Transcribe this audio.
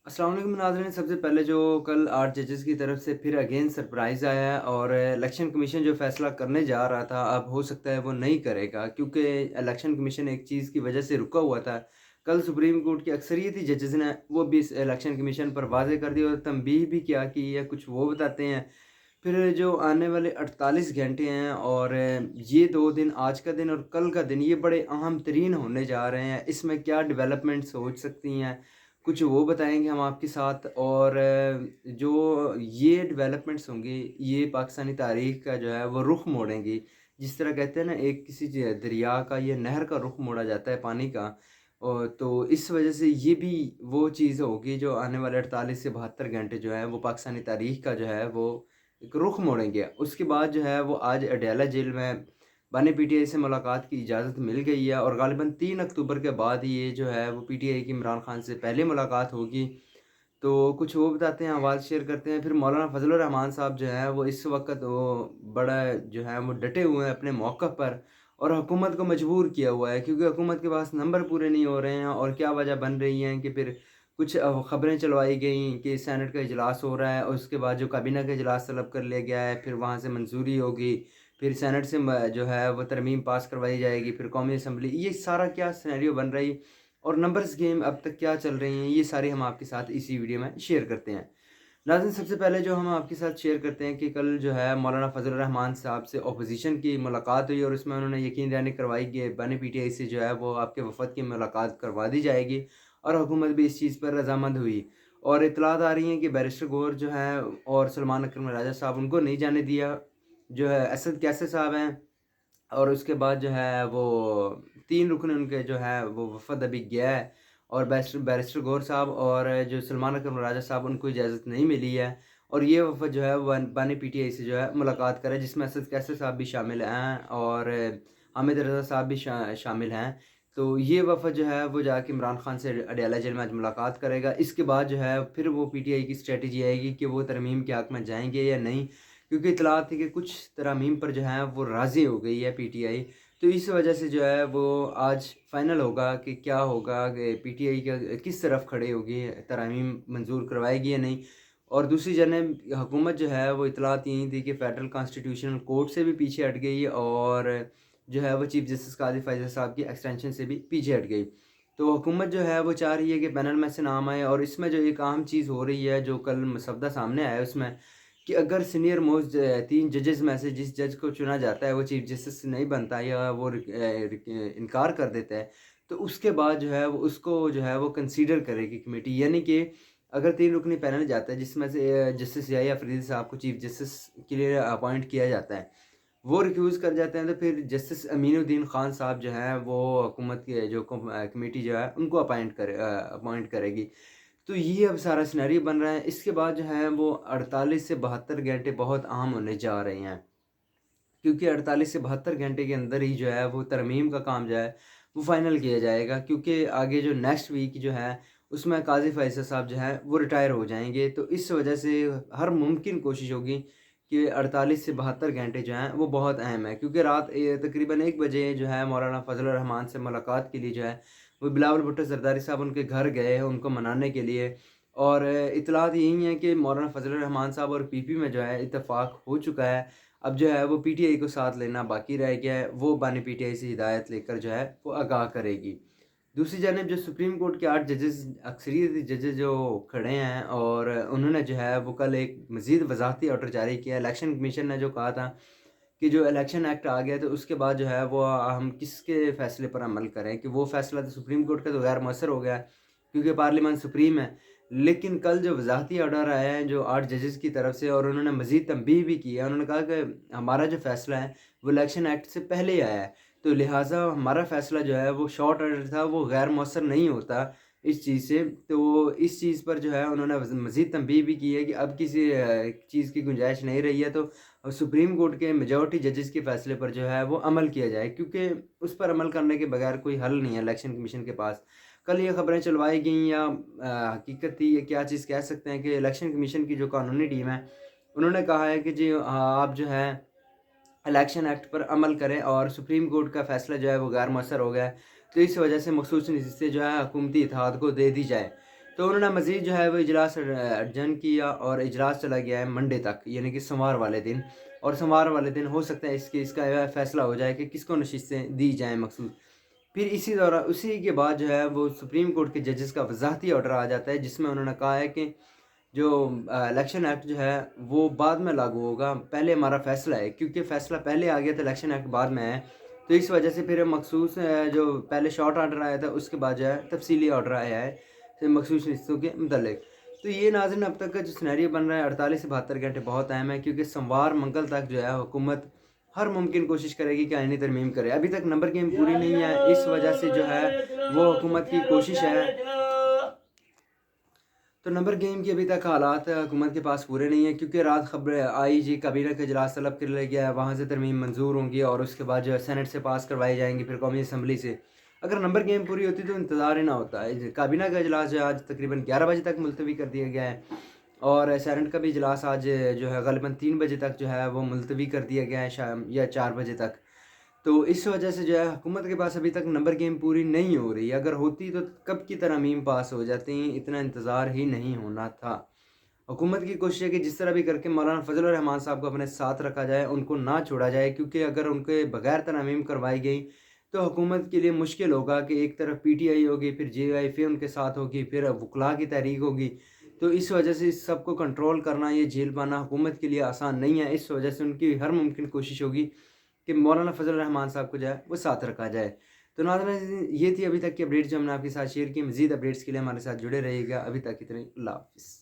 अस्सलाम वालेकुम नाज़रीन। सबसे पहले जो कल 8 जजेस की तरफ से फिर अगेन सरप्राइज़ आया है और इलेक्शन कमीशन जो फ़ैसला करने जा रहा था, अब हो सकता है वो नहीं करेगा, क्योंकि इलेक्शन कमीशन एक चीज़ की वजह से रुका हुआ था। कल सुप्रीम कोर्ट की अक्सरियती जजेस ने वो भी इस इलेक्शन कमीशन पर वाज़ेह कर दी और तंबीह भी किया कि ये कुछ वो बताते हैं। फिर जो आने वाले 48 घंटे हैं और ये 2 दिन, आज का दिन और कल का दिन, ये बड़े अहम तरीन होने जा रहे हैं। इसमें क्या डेवलपमेंट्स हो सकती हैं, कुछ वो बताएँगे हम आपके साथ। और जो ये डेवलपमेंट्स होंगी, ये पाकिस्तानी तारीख़ का जो है वो रुख़ मोड़ेंगी। जिस तरह कहते हैं ना, एक किसी दरिया का या नहर का रुख़ मोड़ा जाता है पानी का। और तो इस वजह से ये भी वो चीज़ होगी जो आने वाले 48 से 72 घंटे जो है वो पाकिस्तानी तारीख़ का जो है वो एक रुख़ मोड़ेंगे। उसके बाद जो है वो आज अडयाला जेल में बानी पीटीआई से मुलाकात की इजाज़त मिल गई है और ग़ालिबन 3 अक्टूबर के बाद ये जो है वो पीटीआई की इमरान खान से पहले मुलाकात होगी। तो कुछ वो बताते हैं, आवाज़ शेयर करते हैं। फिर मौलाना फ़ज़ल उर रहमान साहब जो हैं वो इस वक़्त वो बड़ा जो है वो डटे हुए हैं अपने मौक़िफ़ पर और हुकूमत को मजबूर किया हुआ है, क्योंकि हुकूमत के पास नंबर पूरे नहीं हो रहे हैं। और क्या वजह बन रही हैं कि फिर कुछ ख़बरें चलवाई गई कि सेनेट का इजलास हो रहा है और उसके बाद जो काबीना का इजलास तलब कर लिया गया है, फिर वहाँ से मंजूरी होगी, फिर सेनेट से जो है वो तरमीम पास करवाई जाएगी, फिर कौमी असम्बली, ये सारा क्या सिनेरियो बन रही और नंबर्स गेम अब तक क्या चल रही हैं, ये सारी हम आपके साथ इसी वीडियो में शेयर करते हैं। नाज़रीन, सबसे पहले जो हम आपके साथ शेयर करते हैं कि कल जो है मौलाना फ़ज़ल उर रहमान साहब से अपोज़िशन की मुलाकात हुई और उसमें उन्होंने यकीन दहानी करवाई कि बानी पीटीआई से जो है वो आपके वफ़द की मुलाकात करवा दी जाएगी और हुकूमत भी इस चीज़ पर रज़ामंद हुई। और इत्तलात आ रही हैं कि बैरिस्टर गौहर जो हैं और सलमान अकरम राजा साहब, उनको नहीं जाने दिया। जो है असद कैसर साहब हैं और उसके बाद जो है वो 3 रुकन उनके जो है वो वफ़द अभी गया है और बैरिस्टर बैरिस्टर गौहर साहब और जो सलमान अकरम राजा साहब, उनको इजाज़त नहीं मिली है। और ये वफ़द जो है वो बानी पीटीआई से जो है मुलाकात करे, जिसमें असद कैसर साहब भी शामिल हैं और हामिद रज़ा साहब भी शामिल हैं। तो ये वफ़द जो है वो जाके इमरान खान से अडयाला जेल में आज मुलाकात करेगा। इसके बाद जो है फिर वो पीटीआई की स्ट्रैटेजी आएगी कि वो तरमीम के हक़ में जाएँगे या नहीं, क्योंकि इत्तलात थी कि कुछ तरामीम पर जो है वो राज़ी हो गई है पीटीआई। तो इस वजह से जो है वो आज फाइनल होगा कि क्या होगा, कि पीटीआई का किस तरफ खड़े होगी, तरामीम मंजूर करवाएगी या नहीं। और दूसरी जानब हुकूमत जो है वो इत्तलात यही थी कि फेडरल कॉन्स्टिट्यूशनल कोर्ट से भी पीछे हट गई और जो है वो चीफ जस्टिस काज़ी फ़ैज़ल साहब की एक्सटेंशन से भी पीछे हट गई। तो हुकूमत जो है वो चाह रही है कि पैनल में से नाम आए। और इसमें जो एक अहम चीज़ हो रही है, जो कल मसवदा सामने आया है उसमें, कि अगर सीनियर मोस्ट 3 जजेस में से जिस जज को चुना जाता है वो चीफ जस्टिस नहीं बनता या वो इनकार कर देता है, तो उसके बाद जो है वो उसको जो है वो कंसीडर करेगी कमेटी। यानी कि अगर 3 रुकनी पैनल जाता है जिसमें से जस्टिस याहिया अफरीदी साहब को चीफ जस्टिस के लिए अपॉइंट किया जाता है, वो रिफ्यूज़ कर जाते हैं, तो फिर जस्टिस अमीनुद्दीन खान साहब जो हैं वो हुकूमत की जो कमेटी जो है उनको अपॉइंट करेगी। तो ये अब सारा सिनेरियो बन रहा है। इसके बाद जो है वो 48 से 72 घंटे बहुत अहम होने जा रहे हैं, क्योंकि 48 से 72 घंटे के अंदर ही जो है वो तरमीम का काम जो है वो फ़ाइनल किया जाएगा, क्योंकि आगे जो नेक्स्ट वीक जो है उसमें काज़ी फ़ैज़ल साहब जो हैं वो रिटायर हो जाएंगे। तो इस वजह से हर मुमकिन कोशिश होगी कि 48 से 72 घंटे जो हैं वो बहुत अहम है, क्योंकि रात तकरीबन 1 बजे जो है मौलाना फ़ज़ल उर रहमान से मुलाकात के लिए जो है वो बिलावल भुट्टो ज़रदारी साहब उनके घर गए हैं उनको मनाने के लिए। और इत्तलात यही हैं कि मौलाना फ़ज़ल उर रहमान साहब और पीपी में जो है इत्तेफ़ाक हो चुका है। अब जो है वो पीटीआई को साथ लेना बाकी रह गया है, वो बानी पीटीआई से हिदायत लेकर जो है वो आगाह करेगी। दूसरी जानिब जो सुप्रीम कोर्ट के 8 जजेस, अक्सरियती जजेस जो खड़े हैं, और उन्होंने जो है वो कल एक मज़ीद वज़ाहती ऑर्डर जारी किया। इलेक्शन कमीशन ने जो कहा था कि जो इलेक्शन एक्ट आ गया तो उसके बाद जो है वो हम किसके फ़ैसले पर अमल करें, कि वो फ़ैसला तो सुप्रीम कोर्ट का तो गैर मौसर हो गया है, क्योंकि पार्लियामेंट सुप्रीम है। लेकिन कल जो वज़ाहती ऑर्डर आया है जो 8 जजेस की तरफ से, और उन्होंने मज़ीद तंबीह भी की है। उन्होंने कहा कि हमारा जो फ़ैसला है वो इलेक्शन एक्ट से पहले ही आया है, तो लिहाजा हमारा फ़ैसला जो है वो शॉर्ट ऑर्डर था, वो गैर मौसर नहीं होता इस चीज़ से। तो इस चीज़ पर जो है उन्होंने मज़ीद तंबीह भी की है कि अब किसी चीज़ की गुंजाइश नहीं रही है, तो सुप्रीम कोर्ट के मेजॉरिटी जजेस के फ़ैसले पर जो है वो अमल किया जाए, क्योंकि उस पर अमल करने के बगैर कोई हल नहीं है इलेक्शन कमीशन के पास। कल ये खबरें चलवाई गई या हकीकत थी, या क्या चीज़ कह सकते हैं, कि इलेक्शन कमीशन की जो कानूनी टीम है उन्होंने कहा है कि जी आप जो है इलेक्शन एक्ट पर अमल करें, और सुप्रीम कोर्ट का फ़ैसला जो है वो गैर मौसर हो गया है, तो इस वजह से मखसूस नज़ीर से जो है हुकूमती इत्तेहाद को दे दी जाए। تو انہوں نے مزید جو ہے وہ اجلاس اڈجن کیا اور اجلاس چلا گیا ہے منڈے تک، یعنی کہ سوموار والے دن، اور سوموار والے دن ہو سکتا ہے اس کا فیصلہ ہو جائے کہ کس کو نشستیں دی جائیں مخصوص۔ پھر اسی کے بعد جو ہے وہ سپریم کورٹ کے ججز کا وضاحتی آرڈر آ جاتا ہے، جس میں انہوں نے کہا ہے کہ جو الیکشن ایکٹ جو ہے وہ بعد میں لاگو ہوگا، پہلے ہمارا فیصلہ ہے، کیونکہ فیصلہ پہلے آ گیا تھا، الیکشن ایکٹ بعد میں ہے، تو اس وجہ سے پھر مخصوص جو پہلے شارٹ آرڈر آیا تھا اس کے بعد جو ہے تفصیلی آرڈر آیا ہے مخصوص نشستوں کے متعلق۔ تو یہ ناظرین اب تک کا جو سینیریو بن رہا ہے 48 سے 72 گھنٹے بہت اہم ہے، کیونکہ سوموار منگل تک جو ہے حکومت ہر ممکن کوشش کرے گی کہ آئینی ترمیم کرے۔ ابھی تک نمبر گیم پوری نہیں ہے، اس وجہ سے جو ہے وہ حکومت کی کوشش ہے، تو نمبر گیم کی ابھی تک حالات حکومت کے پاس پورے نہیں ہیں، کیونکہ رات خبر آئی جی کابینہ کا اجلاس طلب کر لیا گیا ہے، وہاں سے ترمیم منظور ہوں گی اور اس کے بعد جو ہے سینٹ سے پاس کروائی جائیں گی، پھر قومی اسمبلی سے۔ اگر نمبر گیم پوری ہوتی تو انتظار ہی نہ ہوتا ہے۔ کابینہ کا اجلاس جو ہے آج تقریباً 11 بجے تک ملتوی کر دیا گیا ہے، اور سینٹ کا بھی اجلاس آج جو ہے غالباً 3 بجے تک جو ہے وہ ملتوی کر دیا گیا ہے، شام یا 4 بجے تک۔ تو اس وجہ سے جو ہے حکومت کے پاس ابھی تک نمبر گیم پوری نہیں ہو رہی، اگر ہوتی تو کب کی ترامیم پاس ہو جاتی ہیں، اتنا انتظار ہی نہیں ہونا تھا۔ حکومت کی کوشش ہے کہ جس طرح بھی کر کے مولانا فضل الرحمان صاحب کو اپنے ساتھ رکھا جائے، ان کو نہ چھوڑا جائے، کیونکہ اگر ان کے بغیر ترامیم کروائی گئی تو حکومت کے لیے مشکل ہوگا کہ ایک طرف پی ٹی آئی ہوگی، پھر جے آئی پھر ان کے ساتھ ہوگی، پھر وکلاء کی تحریک ہوگی، تو اس وجہ سے اس سب کو کنٹرول کرنا، یہ جھیل پانا حکومت کے لیے آسان نہیں ہے۔ اس وجہ سے ان کی ہر ممکن کوشش ہوگی کہ مولانا فضل الرحمان صاحب کو جو ہے وہ ساتھ رکھا جائے۔ تو ناظرین یہ تھی ابھی تک کی اپڈیٹ جو ہم نے آپ کے ساتھ شیئر کی، مزید اپڈیٹس کے لیے ہمارے ساتھ جڑے رہیے گا۔ ابھی تک اتنے، اللہ حافظ۔